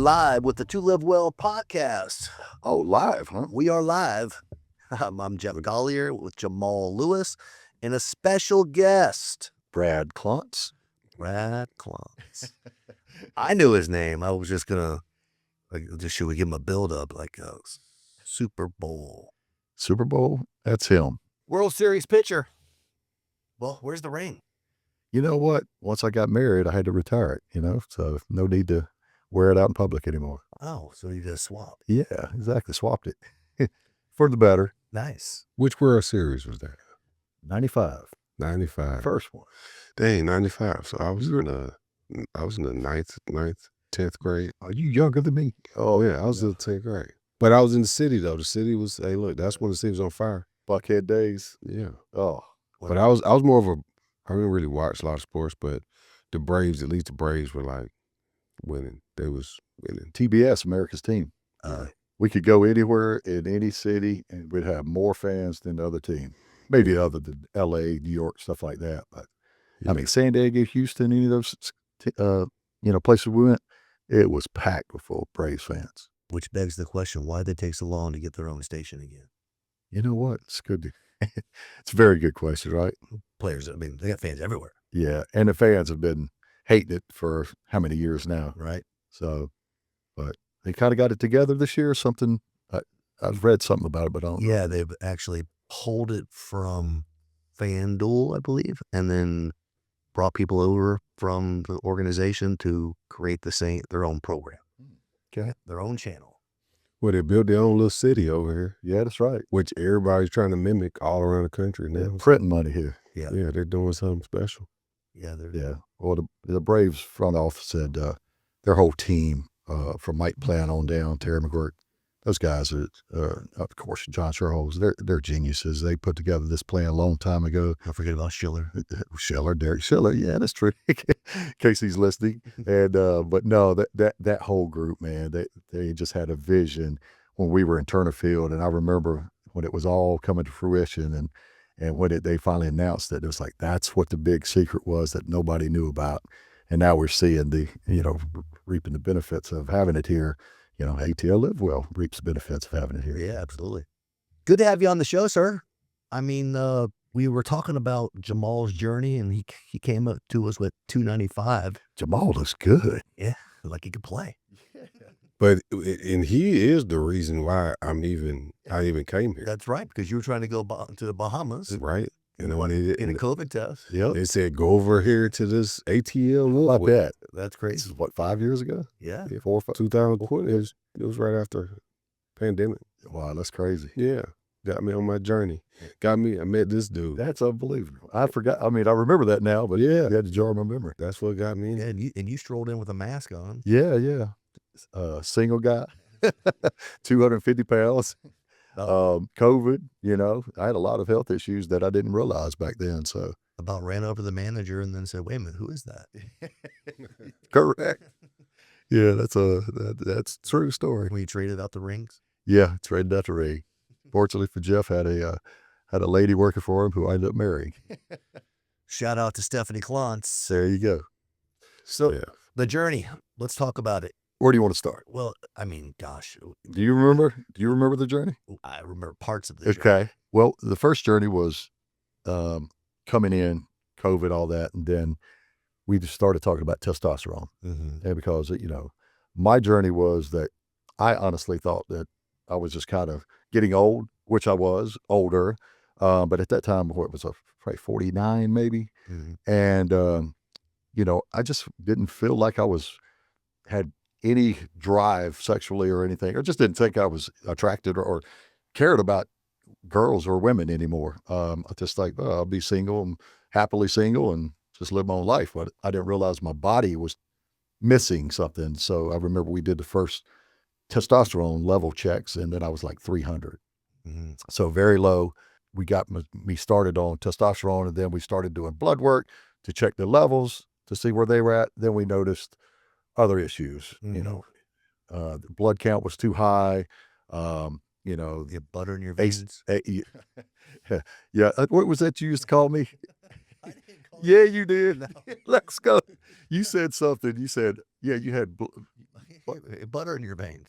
live with the To Live Well podcast. Oh, live, huh? We are live. I'm Jeff Collier with Jamal Lewis and a special guest, Brad Clontz. Brad Clontz. I knew his name. I was just going to, should we give him a build-up like a Super Bowl? Super Bowl? That's him. World Series pitcher. Well, where's the ring? You know what? Once I got married, I had to retire it, so no need to wear it out in public anymore. Oh, so you just swapped. Yeah, exactly. Swapped it for the better. Nice. Which World Series was that? 95. 95. First one. Dang, 95. So I was in the ninth, 10th grade. Are you younger than me? Oh yeah, I was in the 10th grade. But I was in the city though. The city was, hey look, that's when the city was on fire. Buckhead days. Yeah. Oh. But I was more of I didn't really watch a lot of sports, but the Braves, at least the Braves were like winning. They was winning. TBS, America's team. We could go anywhere in any city and we'd have more fans than the other team. Maybe other than LA, New York, stuff like that. But Yeah. I mean, San Diego, Houston, any of those, places we went, it was packed with full Braves fans. Which begs the question, why did it take so long to get their own station again? You know what? It's good. It's a very good question, right? Players, I mean, they got fans everywhere. Yeah. And the fans have been hating it for how many years now? Right. So, but they kind of got it together this year. Something, I've read something about it, but I don't know. Yeah, they've actually pulled it from FanDuel, I believe, and then brought people over from the organization to create their own program. Okay. Their own channel. Well, they built their own little city over here, Yeah, that's right. which everybody's trying to mimic all around the country They're now. printing money here. Yeah. Yeah, they're doing something special. Yeah, they're Yeah. Well, the Braves front office said their whole team, from Mike Plant on down, Terry McGuirk, those guys are, of course, John Sherholz, they're geniuses. They put together this plan a long time ago. Don't forget about Schiller. Derek Schiller, yeah, that's true. In case he's listening. And but no, that whole group, man, they just had a vision when we were in Turner Field, and I remember when it was all coming to fruition, and when they finally announced it was like that's what the big secret was that nobody knew about, and now we're seeing reaping the benefits of having it here. ATL Live Well reaps the benefits of having it here. Yeah, absolutely. Good to have you on the show, sir. I mean, we were talking about Jamal's journey, and he came up to us with 295. Jamal looks good. Yeah, like he could play. But and he is the reason why I even came here. That's right, because you were trying to go to the Bahamas, Right. And when in a COVID test. Yep. they said go over here to this ATL. I bet. That's This crazy. is what, 5 years ago? Yeah. 4 or 5? 2020. It was right after pandemic. Wow, that's crazy. Yeah. Got me on my journey. I met this dude. That's unbelievable. I forgot. I mean, I remember that now, but Yeah. you had to jar my memory. That's what got me in. Yeah, and you strolled in with a mask on. Yeah. Single guy, 250 pounds, COVID, I had a lot of health issues that I didn't realize back then. So About ran over the manager and then said, wait a minute, who is that? correct. Yeah, that's a true story. When you traded out the rings? Yeah, traded out the ring. Fortunately for Jeff, had a lady working for him who I ended up marrying. Shout out to Stephanie Clontz. There you go. So Yeah. the journey, let's talk about it. Where do you want to start? Well, I mean, gosh, Do you remember the journey? I remember parts of the journey. Okay. Well, the first journey was coming in, COVID, all that, and then we just started talking about testosterone. Mm-hmm. And because, my journey was that I honestly thought that I was just kind of getting old, which I was older. But at that time, it was probably 49 maybe. Mm-hmm. And, I just didn't feel like I had any drive sexually or anything, or just didn't think I was attracted or cared about girls or women anymore. I just like, I'll be single and happily single and just live my own life. But I didn't realize my body was missing something. So I remember we did the first testosterone level checks, and then I was like 300. Mm-hmm. So very low. We got me started on testosterone, and then we started doing blood work to check the levels to see where they were at. Then we noticed other issues. Mm-hmm. The blood count was too high. You have butter in your Ace- veins. yeah. What was that you used to call me? I didn't call Yeah, you did. Let's go. You said something. You said, yeah, you had butter in your veins.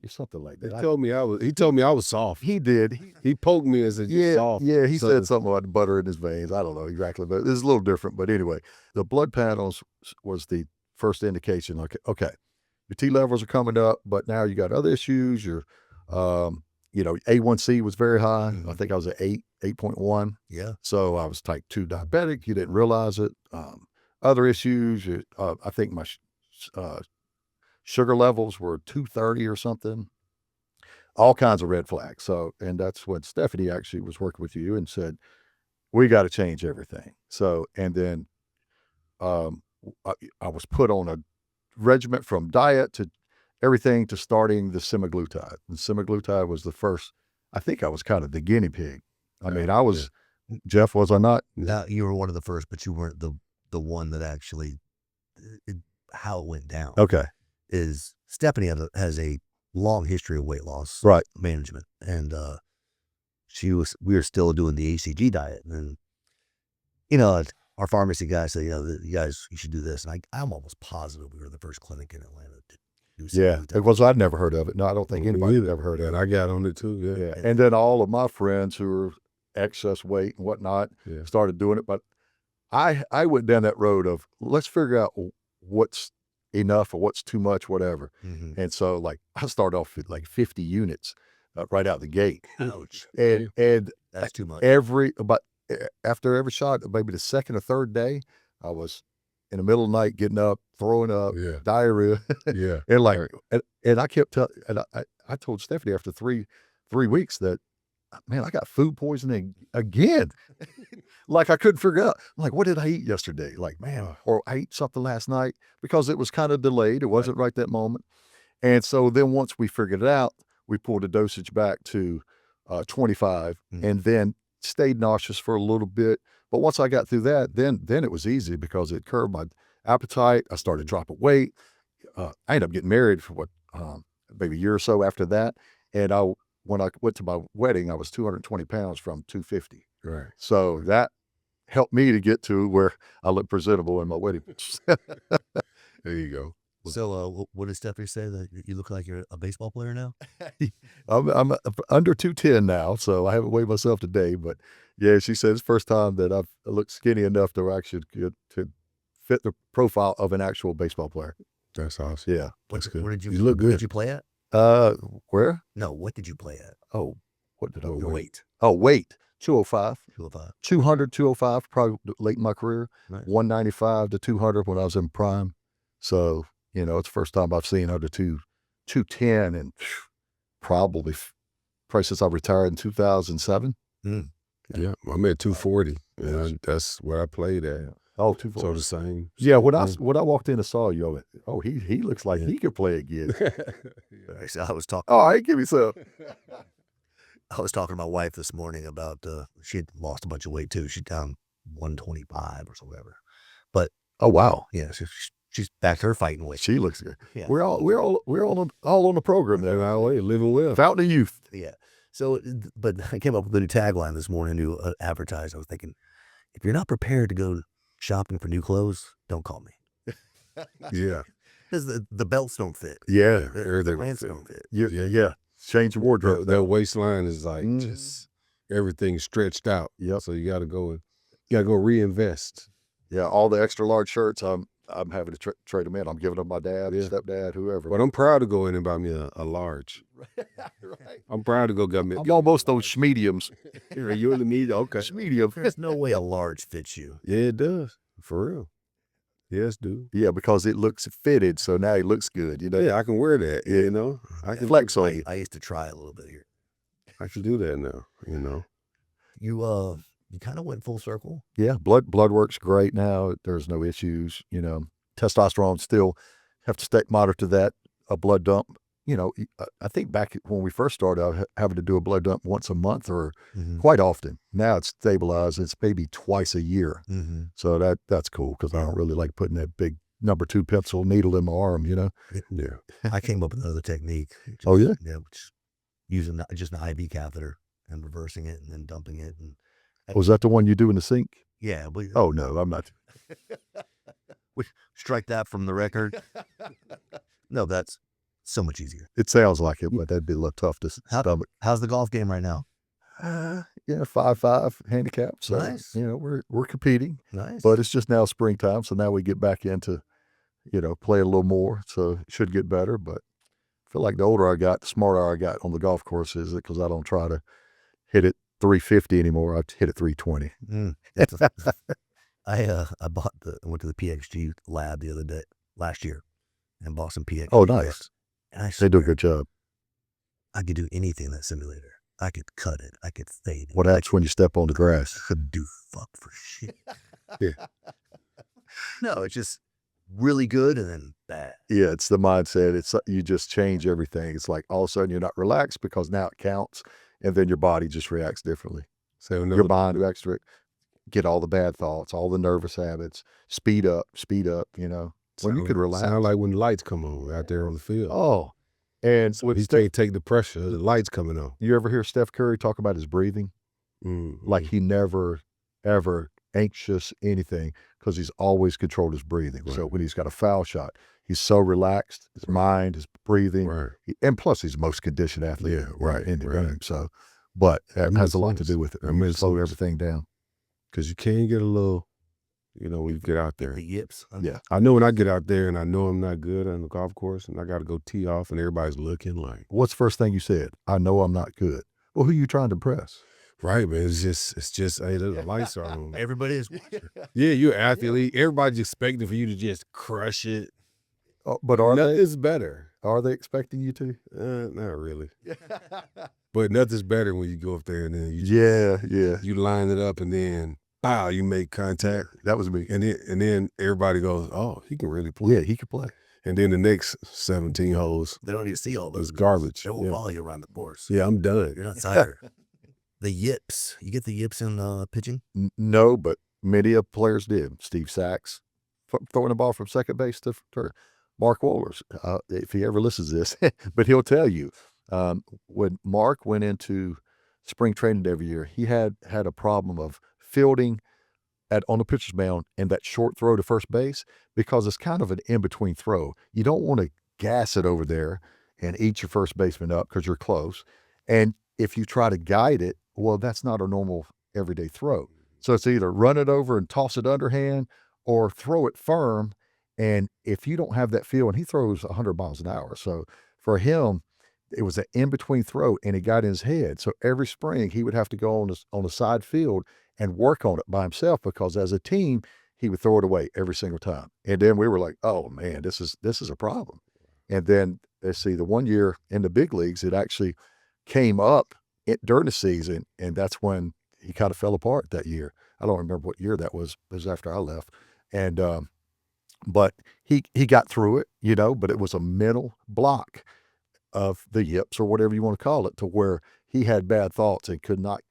something like He that. told me I was soft. He did. He poked me and said, "You're soft." Yeah, he So- said something about butter in his veins. I don't know exactly, but it's a little different. But anyway, the blood panels was the first indication. Okay, your T levels are coming up, but now you got other issues. Your, A1C was very high. I think I was at 8.1. Yeah. So I was type 2 diabetic. You didn't realize it. Other issues, I think my sugar levels were 230 or something. All kinds of red flags. So, and that's when Stephanie actually was working with you and said, we got to change everything. So, and then I was put on a regimen from diet to everything to starting the semaglutide. And semaglutide was the first, I think I was kind of the guinea pig. I mean, I was, Jeff, was I not? No, you were one of the first, but you weren't the one that actually, how it went down. Okay. Is Stephanie has a long history of weight loss management. And we were still doing the ACG diet. And, our pharmacy guy said, you guys, you should do this. And I'm almost positive we were the first clinic in Atlanta to do Yeah, it was. I'd never heard of it. No, I don't think anybody had ever heard of it. I got on it too. Yeah. And then all of my friends who were excess weight and whatnot started doing it. But I went down that road of let's figure out what's enough or what's too much, whatever. And so like I started off with like 50 units right out the gate. Ouch. And That's too much. After every shot, maybe the second or third day, I was in the middle of the night getting up, throwing up, diarrhea. And I kept telling, and I told Stephanie after three weeks that, man, I got food poisoning again. Like I couldn't figure out, I'm like, what did I eat yesterday? Like, man, or I ate something last night because it was kind of delayed. It wasn't right that moment. And so then once we figured it out, we pulled the dosage back to 25 and then stayed nauseous for a little bit. But once I got through that, then it was easy because it curbed my appetite. I started dropping weight. I ended up getting married for maybe a year or so after that. And when I went to my wedding, I was 220 pounds from 250. Right. So that helped me to get to where I look presentable in my wedding pictures. There you go. So what did Stephanie say? That you look like you're a baseball player now? I'm under 210 now, so I haven't weighed myself today. But yeah, she said it's the first time that I've looked skinny enough to actually to fit the profile of an actual baseball player. That's awesome. Yeah. That's good. Where did you look good. Where did you play at? Where? No, what did you play at? Oh, what did I Your weigh? weight. Oh, weight. 205. 205. 200, 205, probably late in my career. Nice. 195 to 200 when I was in prime. So, it's the first time I've seen under 210 and probably since I retired in 2007. Yeah, I'm at 240. And that's where I played at. Oh, 240. So the same. Yeah, when I walked in and saw you, I went, oh, he looks like he could play again. I was talking. Oh, hey, give me some. I was talking to my wife this morning about she had lost a bunch of weight too. She's down 125 or so whatever. But oh wow, yeah, she's back to her fighting weight. She looks good. Yeah. We're all on the program there. Living well. Fountain of youth. Yeah. So, but I came up with a new tagline this morning to advertise. I was thinking, if you're not prepared to go shopping for new clothes, don't call me. Yeah. Because the belts don't fit. Yeah. The pants don't fit. Yeah. Change your wardrobe. That waistline is like just everything stretched out. Yep. So you gotta go reinvest. Yeah. All the extra large shirts, I'm having to trade them in. I'm giving them my dad, stepdad, whoever. But I'm proud to go in and buy me a large. Right. I'm proud to go get me. I'm almost those schmediums. You in the media? Okay. Schmedium. There's no way a large fits you. Yeah, it does. For real. Yes, dude. Yeah, because it looks fitted, so now it looks good. Yeah, I can wear that. I can flex on you. I used to try a little bit here. I can do that now. You kind of went full circle. Yeah, blood works great now. There's no issues. Testosterone still have to monitor that. A blood dump. I think back when we first started, I was having to do a blood dump once a month or quite often. Now it's stabilized. It's maybe twice a year. So that's cool because I don't really like putting that big number 2 pencil needle in my arm. Yeah. I came up with another technique. Oh yeah. Yeah, which using just an IV catheter and reversing it and then dumping it. And was that the one you do in the sink? Yeah. We, Oh no, I'm not. we strike that from the record. No, that's so much easier. It sounds like it, but that'd be a little tough to stomach. How's the golf game right now? Yeah, 5-5 handicap. So Nice. we're competing, Nice. but it's just now springtime, so now we get back into play a little more. So it should get better. But I feel like the older I got, the smarter I got on the golf course is because I don't try to hit it 350 anymore. I hit it 320. I went to the PXG lab last year, and bought some PXG. Oh, nice. And They do a good job. I could do anything in that simulator. I could cut it. I could fade it. What happens when you step on the grass? I could do fuck for shit. Yeah. No, it's just really good and then bad. Yeah, it's the mindset. It's you just change everything. It's like all of a sudden you're not relaxed because now it counts, and then your body just reacts differently. So Your mind reacts to it. Get all the bad thoughts, all the nervous habits. Speed up. When you could relax. Sound like when the lights come on out there on the field. Oh, and So he can't take the pressure. The lights coming on. You ever hear Steph Curry talk about his breathing? Like he never, ever anxious anything because he's always controlled his breathing. Right. So when he's got a foul shot, he's so relaxed, his mind, his breathing, Right. and plus he's the most conditioned athlete in the game. So, but that That has a lot makes to do with it. sense. That You makes slow sense. everything down. Because you can get a little, when you get out there. The yips. Yeah. I know when I get out there and I know I'm not good on the golf course and I got to go tee off and everybody's looking like. What's the first thing you said? I know I'm not good. Well, who are you trying to impress? Right, man. It's just, hey, the lights are on. Everybody is. Yeah, you're an athlete. Everybody's expecting for you to just crush it. But are they? It's better. Are they expecting you to? Not really. But nothing's better when you go up there and then you line it up and then pow, you make contact. That was me. And then everybody goes, oh, he can really play. Yeah, he could play. And then the next 17 holes They don't need to see all those. is garbage. They won't follow you around the course. Yeah, I'm done. You're not tired. The yips. You get the yips in pitching? No, but many of players did. Steve Sachs throwing the ball from second base to third. Mark Wohlers, if he ever listens to this, but he'll tell you, when Mark went into spring training every year, he had a problem of fielding on the pitcher's mound and that short throw to first base because it's kind of an in-between throw. You don't want to gas it over there and eat your first baseman up because you're close. And if you try to guide it, well, that's not a normal everyday throw. So it's either run it over and toss it underhand or throw it firm. And if you don't have that feel, and he throws 100 miles an hour. So for him, it was an in-between throw and it got in his head. So every spring he would have to go on the side field and work on it by himself because as a team, he would throw it away every single time. And then we were like, oh man, this is a problem. And then let's see, the one year in the big leagues, it actually came up during the season. And that's when he kind of fell apart that year. I don't remember what year that was. It was after I left. And, but he got through it, but it was a mental block of the yips or whatever you want to call it to where he had bad thoughts and could not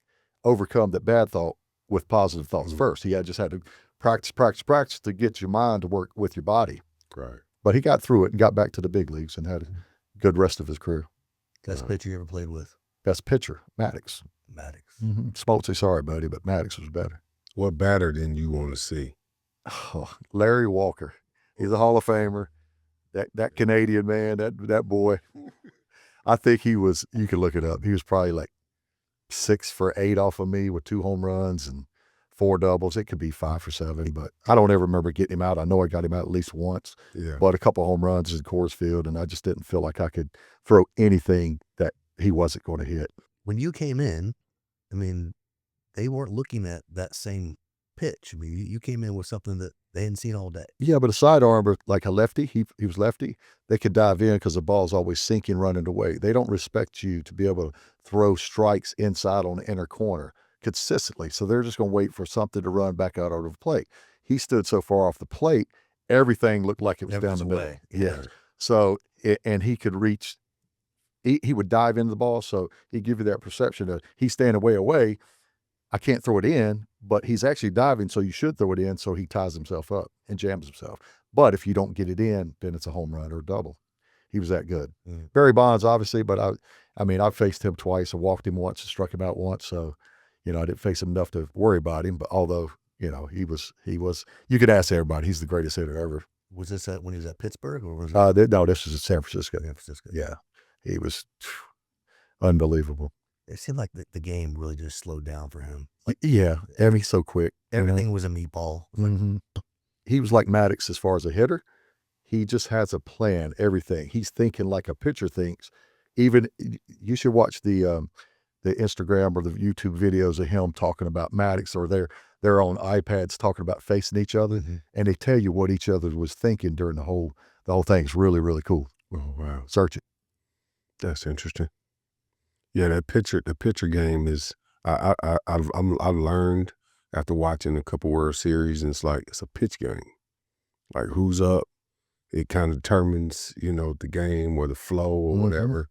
overcome that bad thought with positive thoughts first. He just had to practice to get your mind to work with your body. Right. But he got through it and got back to the big leagues and had a good rest of his career. Best pitcher you ever played with? Best pitcher, Maddox. Maddox. Smoltzy, sorry, buddy, but Maddox was better. What batter did you want to see? Oh, Larry Walker. He's a Hall of Famer. That Canadian man, that boy. I think he was, you can look it up, he was probably like 6 for 8 off of me with 2 home runs and 4 doubles. It could be 5 for 7, but I don't ever remember getting him out. I know I got him out at least once, but a couple home runs in Coors Field, and I just didn't feel like I could throw anything that he wasn't going to hit. When you came in, I mean, they weren't looking at that same pitch. I mean, you came in with something that they hadn't seen all day. Yeah, but a sidearmer, like a lefty, he was lefty, they could dive in because the ball's always sinking, running away. They don't respect you to be able to throw strikes inside on the inner corner consistently. So they're just going to wait for something to run back out over the plate. He stood so far off the plate, everything looked like it was down the middle. Yeah. So, and he could reach, he would dive into the ball. So he'd give you that perception of he's standing way away. I can't throw it in, but he's actually diving, so you should throw it in. So he ties himself up and jams himself. But if you don't get it in, then it's a home run or a double. He was that good. Barry Bonds, obviously, but I faced him twice. I walked him once and struck him out once. So, I didn't face him enough to worry about him. But although, You know, he was. You could ask everybody. He's the greatest hitter ever. Was this when he was at Pittsburgh, or was it? No, this was in San Francisco. San Francisco. Yeah, he was unbelievable. It seemed like the game really just slowed down for him. Yeah, I mean, he's so quick. Everything was a meatball. He was like Maddox as far as a hitter. He just has a plan, everything. He's thinking like a pitcher thinks. Even, you should watch the Instagram or the YouTube videos of him talking about Maddox, or they're on iPads talking about facing each other, and they tell you what each other was thinking during the whole thing. Is really, really cool. Oh, wow. Search it. That's interesting. Yeah, the pitcher game is, I've learned after watching a couple World Series, and it's like, it's a pitch game. Like, who's up? It kind of determines, you know, the game or the flow or whatever.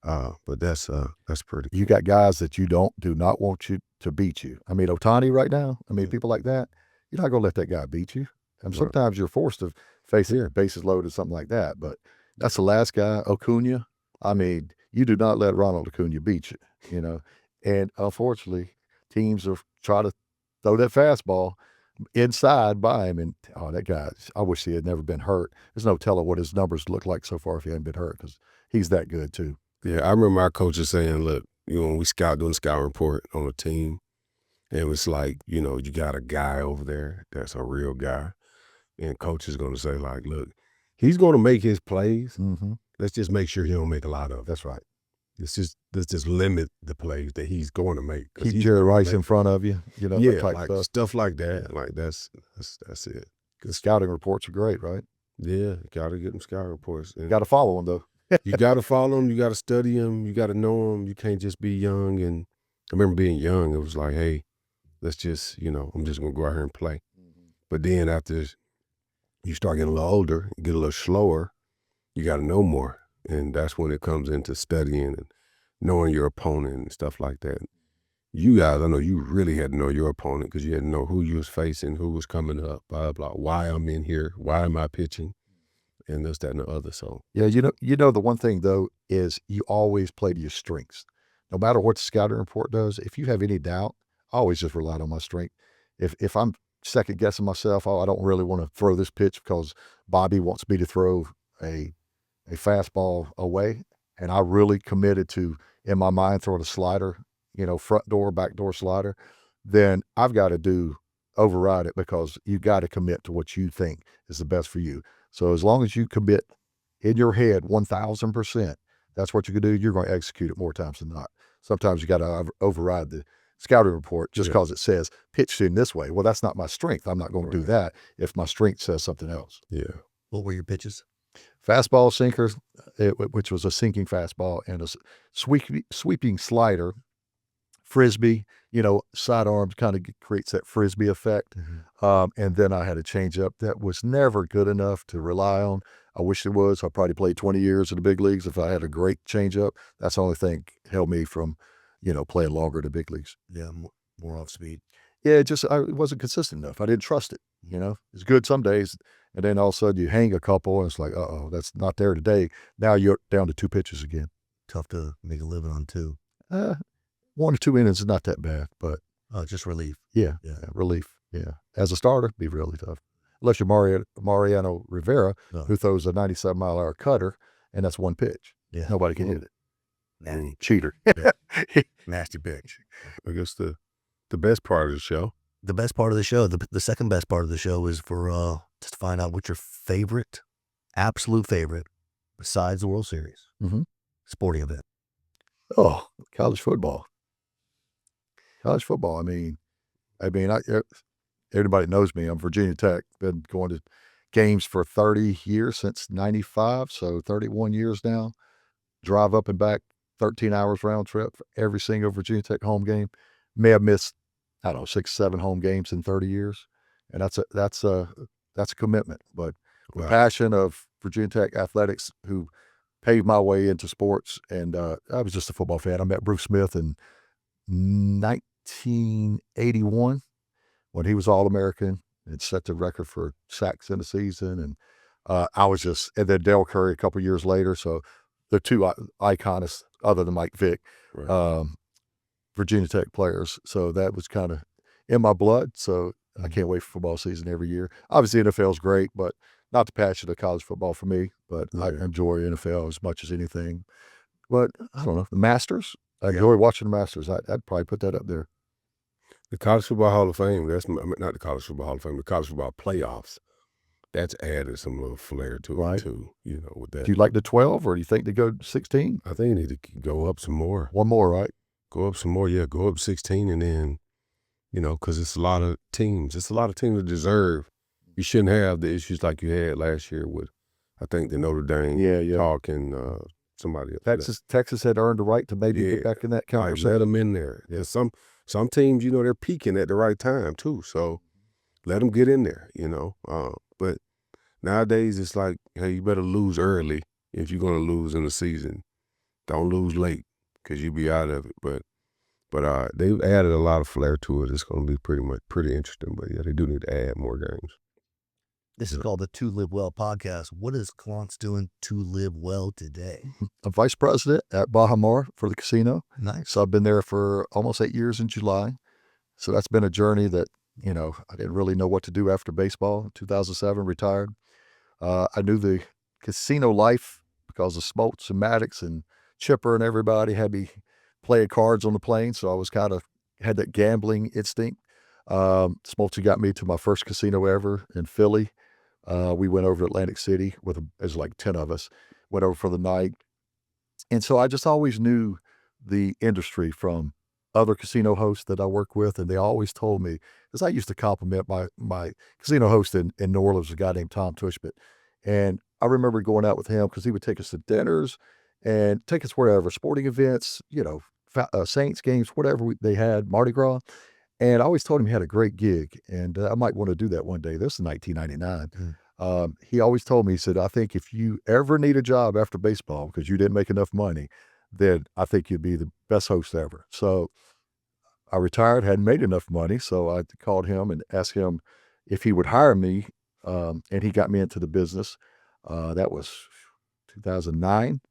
But that's pretty cool. You got guys that do not want you to beat you. I mean, Ohtani right now, I mean, people like that, you're not going to let that guy beat you. And sometimes you're forced to face it, bases loaded, something like that. But that's the last guy, Acuna. I mean, you do not let Ronald Acuna beat you, you know. And unfortunately, teams are trying to throw that fastball inside by him. And, that guy, I wish he had never been hurt. There's no telling what his numbers look like so far if he hadn't been hurt, because he's that good too. Yeah, I remember our coaches saying, look, you know, when we doing the scout report on a team, it was like, you know, you got a guy over there that's a real guy. And coach is going to say, like, look, he's going to make his plays. Let's just make sure he don't make a lot of them. That's right. Let's just limit the plays that he's going to make. Keep Jerry Rice in front of you, you know, yeah, that type like stuff like that. Like that's it. The scouting reports are great, right? Yeah, got to get them scouting reports. Got to follow them though. You got to follow them. You got to study them. You got to know them. You can't just be young. And I remember being young, it was like, hey, let's just, you know, I'm just going to go out here and play. But then after you start getting a little older, get a little slower, you got to know more. And that's when it comes into studying and knowing your opponent and stuff like that. You guys, I know you really had to know your opponent, because you had to know who you was facing, who was coming up, blah, blah, why I'm in here, why am I pitching, and this, that, and the other. So yeah, you know the one thing though is you always play to your strengths. No matter what the scouting report does, if you have any doubt, I always just relied on my strength. If I'm second guessing myself, I don't really want to throw this pitch because Bobby wants me to throw a fastball away, and I really committed to, in my mind, throwing a slider, you know, front door, back door slider, then I've got to override it, because you got to commit to what you think is the best for you. So as long as you commit in your head 1,000%, that's what you can do, you're going to execute it more times than not. Sometimes you got to override the scouting report just because it says pitch to him this way. Well, that's not my strength. I'm not going to do that if my strength says something else. Yeah. What were your pitches? Fastball, sinker, which was a sinking fastball, and a sweeping slider, frisbee, you know, sidearms kind of creates that frisbee effect. And then I had a changeup that was never good enough to rely on. I wish it was. I probably played 20 years in the big leagues. If I had a great changeup, that's the only thing held me from, you know, playing longer in the big leagues. Yeah, more off speed. Yeah, it wasn't consistent enough. I didn't trust it, you know. It's good some days, and then all of a sudden you hang a couple, and it's like, uh-oh, that's not there today. Now you're down to 2 pitches again. Tough to make a living on 2. 1 or 2 innings is not that bad, but just relief. Yeah, relief. Yeah, as a starter, be really tough. Unless you're Mariano Rivera, who throws a 97-mile-an-hour cutter, and that's 1 pitch. Yeah, nobody can hit it. Nasty. Cheater. Nasty pitch. I guess the best part of the show. The best part of the show, the second best part of the show, is for just to find out what your favorite, absolute favorite, besides the World Series, sporting event. Oh, college football. College football. I mean, everybody knows me. I'm Virginia Tech. Been going to games for 30 years, since 95, so 31 years now. Drive up and back 13 hours round trip for every single Virginia Tech home game. May have missed, I don't know, 6, 7 home games in 30 years. And that's a commitment. But the passion of Virginia Tech athletics, who paved my way into sports, and I was just a football fan. I met Bruce Smith in 1981 when he was All-American and set the record for sacks in the season. And and then Dale Curry a couple years later. So the 2 iconists, other than Mike Vick, Virginia Tech players. So that was kind of in my blood. So I can't wait for football season every year. Obviously, NFL is great, but not the passion of college football for me. But I enjoy NFL as much as anything. But I don't know, the Masters. I enjoy watching the Masters. I'd probably put that up there. The College Football Hall of Fame, not the College Football Hall of Fame, the College Football Playoffs. That's added some little flair to it too, with that. Do you like the 12 or do you think they go 16? I think you need to go up some more. One more, right? Go up some more, go up 16 and then, because it's a lot of teams. It's a lot of teams that deserve. You shouldn't have the issues like you had last year with, I think, the Notre Dame talk and somebody else. Texas had earned the right to maybe get back in that conversation. Let them in there. Yeah, some teams, they're peaking at the right time too. So let them get in there, But nowadays it's like, hey, you better lose early if you're going to lose in the season. Don't lose late because you'll be out of it. But they've added a lot of flair to it. It's going to be pretty interesting. But yeah, they do need to add more games. This is called the To Live Well podcast. What is Clontz doing to live well today? I'm vice president at Baha Mar for the casino. Nice. So I've been there for almost 8 years in July. So that's been a journey that, I didn't really know what to do after baseball. In 2007, retired. I knew the casino life because of Smoltz and Maddox and Chipper and everybody had me playing cards on the plane. So I was had that gambling instinct. Smoltz got me to my first casino ever in Philly. We went over to Atlantic City there's like 10 of us, went over for the night. And so I just always knew the industry from other casino hosts that I work with. And they always told me, because I used to compliment my casino host in New Orleans, a guy named Tom Tushbit. And I remember going out with him because he would take us to dinners and take us wherever, sporting events, Saints games, whatever they had, Mardi Gras. And I always told him he had a great gig, and I might want to do that one day. This is 1999. He always told me, he said, I think if you ever need a job after baseball because you didn't make enough money, then I think you'd be the best host ever. So I retired, hadn't made enough money, so I called him and asked him if he would hire me, and he got me into the business. That was 2009,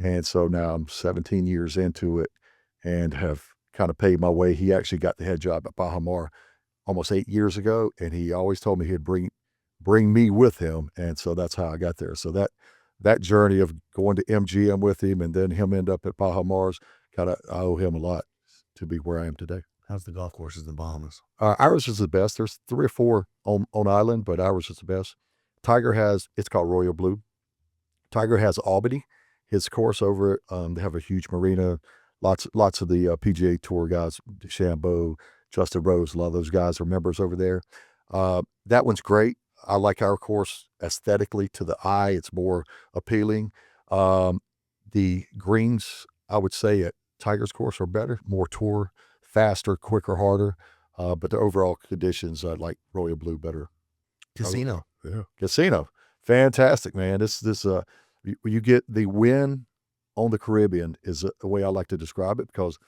and so now I'm 17 years into it and have kind of paid my way. He actually got the head job at Baha Mar almost 8 years ago, and he always told me he'd bring me with him, and so that's how I got there. So that journey of going to MGM with him and then him end up at Baha Mar's, I owe him a lot to be where I am today. How's the golf courses in the Bahamas? Ours is the best. There's 3 or 4 on island, but ours is the best. Tiger it's called Royal Blue. Tiger has Albany, his course over it. They have a huge marina. Lots of the PGA Tour guys, DeChambeau, Justin Rose, a lot of those guys are members over there. That one's great. I like our course aesthetically to the eye. It's more appealing. The greens, I would say at Tiger's course are better, more tour, faster, quicker, harder. But the overall conditions, I like Royal Blue better. Casino. Yeah. Casino. Fantastic, man. You get the win on the Caribbean is a way I like to describe it, because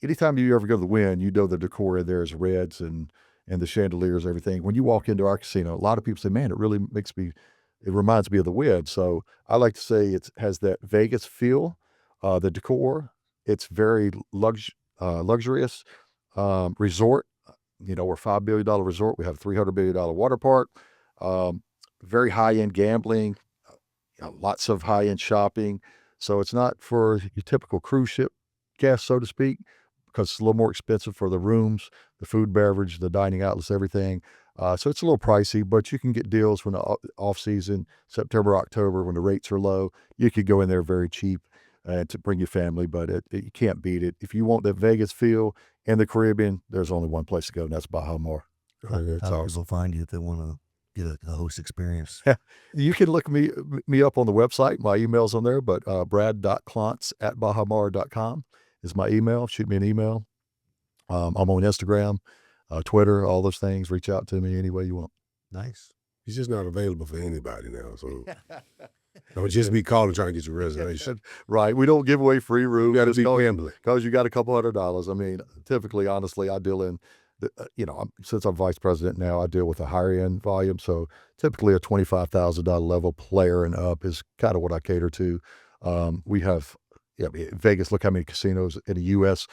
anytime you ever go to the Wynn, the decor in there is reds and the chandeliers, everything. When you walk into our casino, a lot of people say, man, it really it reminds me of the Wynn. So I like to say it has that Vegas feel, the decor. It's very luxurious resort. We're a $5 billion resort. We have a $300 billion water park, very high-end gambling, lots of high-end shopping. So it's not for your typical cruise ship guest, so to speak, because it's a little more expensive for the rooms, the food, beverage, the dining outlets, everything. So it's a little pricey, but you can get deals when the off-season, September, October, when the rates are low. You could go in there very cheap to bring your family, but you can't beat it. If you want the Vegas feel in the Caribbean, there's only one place to go, and that's Baha Mar. How do people find you if they want to get a host experience? You can look me up on the website. My email's on there, but brad.clontz@bahamar.com is my email. Shoot me an email. I'm on Instagram, Twitter, all those things. Reach out to me any way you want. Nice. He's just not available for anybody now, so don't just be calling trying to get your reservation. Right. We don't give away free room. You got to be gambling. Because you got a couple $100. I mean, typically, honestly, I deal in since I'm vice president now, I deal with a higher end volume. So typically a $25,000 level player and up is kind of what I cater to. We have Vegas. Look how many casinos in the U.S.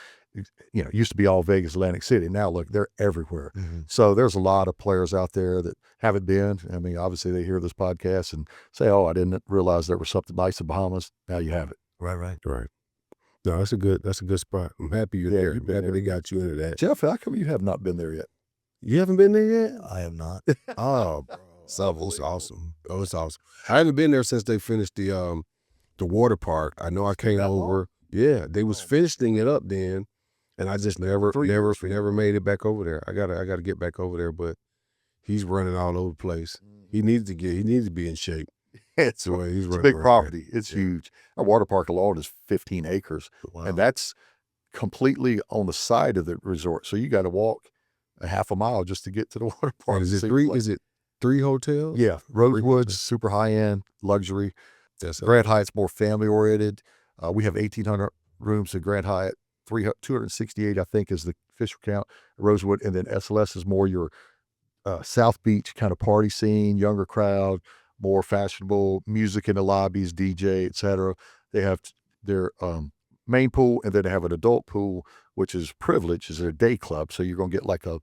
you know, it used to be all Vegas, Atlantic City. Now look, they're everywhere. Mm-hmm. So there's a lot of players out there that haven't been. I mean, obviously they hear this podcast and say, "Oh, I didn't realize there was something nice in Bahamas." Now you have it. Right. No, that's a good spot. I'm happy you're there. I'm happy they got you into that. Jeff, how come you have not been there yet? You haven't been there yet? I have not. Oh, bro. So it's awesome. Oh, it's awesome. I haven't been there since they finished the water park. I know I came over. Yeah, they was finishing it up then, and I just never made it back over there. I gotta get back over there, but he's running all over the place. He needs to be in shape. It's The way he's a running big around property. there. It's huge. Our water park alone is 15 acres, Wow. and that's completely on the side of the resort. So you got to walk a half a mile just to get to the water park. And is See it the three? place. Is it 3 hotels? Yeah, Rosewood's hotels. super high end luxury. That's Grand Hyatt's more family oriented. We have 1,800 rooms at Grand Hyatt. 268, I think, is the official count. Rosewood, and then SLS is more your South Beach kind of party scene, younger crowd, more fashionable music in the lobbies, DJ, etc. They have their main pool, and then they have an adult pool, which is privileged, is their day club. So you're gonna get like a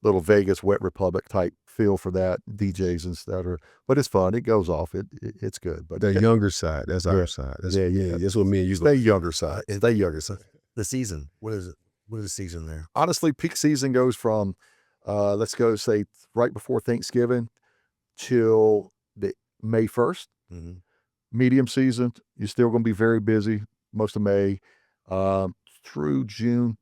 little Vegas Wet Republic type feel for that, DJs and stuff. But it's fun. It goes off. It's good. But the younger side. That's our side. That's, that's what me and you. Stay younger side. Stay younger side. The season. What is it? What is the season there? Honestly, peak season goes from let's go say right before Thanksgiving till the May 1st. Mm-hmm. Medium season, you're still going to be very busy most of May through June,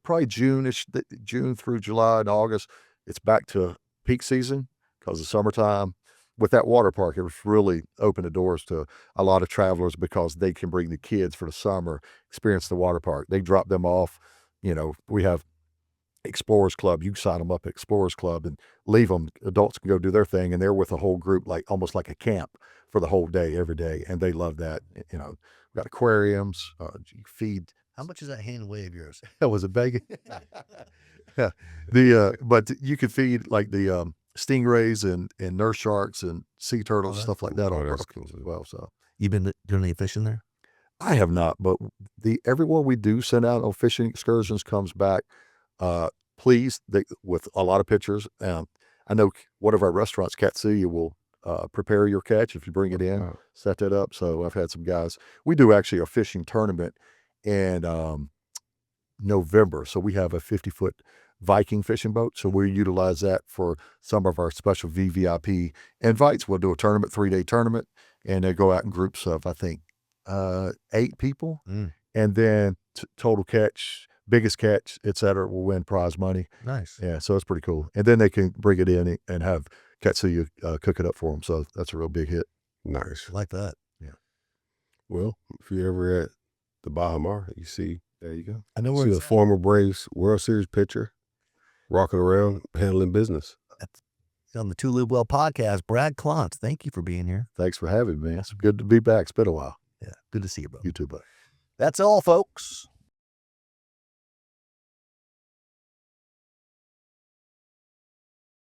probably June-ish, June through July and August. It's back to peak season because the summertime. With that water park, it was really opened the doors to a lot of travelers because they can bring the kids for the summer, experience the water park. They drop them off. You know, we have Explorers Club. You can sign them up at Explorers Club and leave them. Adults can go do their thing, and they're with a whole group, like almost like a camp for the whole day, every day, and they love that. You know, we've got aquariums. You feed. How much is that hand wave of yours? That was a bag. Yeah, but you could feed like the stingrays and nurse sharks and sea turtles, stuff like that on that's purpose cool. as well. So You been doing any fishing there? I have not, but everyone we do send out on fishing excursions comes back pleased with a lot of pictures. I know one of our restaurants, Katsuya, will prepare your catch if you bring it in, set that up. So I've had some guys. We do actually a fishing tournament in November. So we have a 50-foot Viking fishing boat. So we utilize that for some of our special VVIP invites. We'll do a tournament, 3-day tournament, and they go out in groups of, I think, 8 people. And then total catch, biggest catch, etc., will win prize money. Nice. Yeah, so it's pretty cool. And then they can bring it in and have Katsuya cook it up for them. So that's a real big hit. Nice. I like that. Yeah. Well, if you're ever at the Baha Mar, you see, there you go. I know where See it's the former Braves World Series pitcher walking around handling business. on the Two Live Well podcast. Brad Clontz, thank you for being here. Thanks for having me, man. It's good to be back. It's been a while. Yeah, good to see you, bro. You too, buddy. That's all, folks.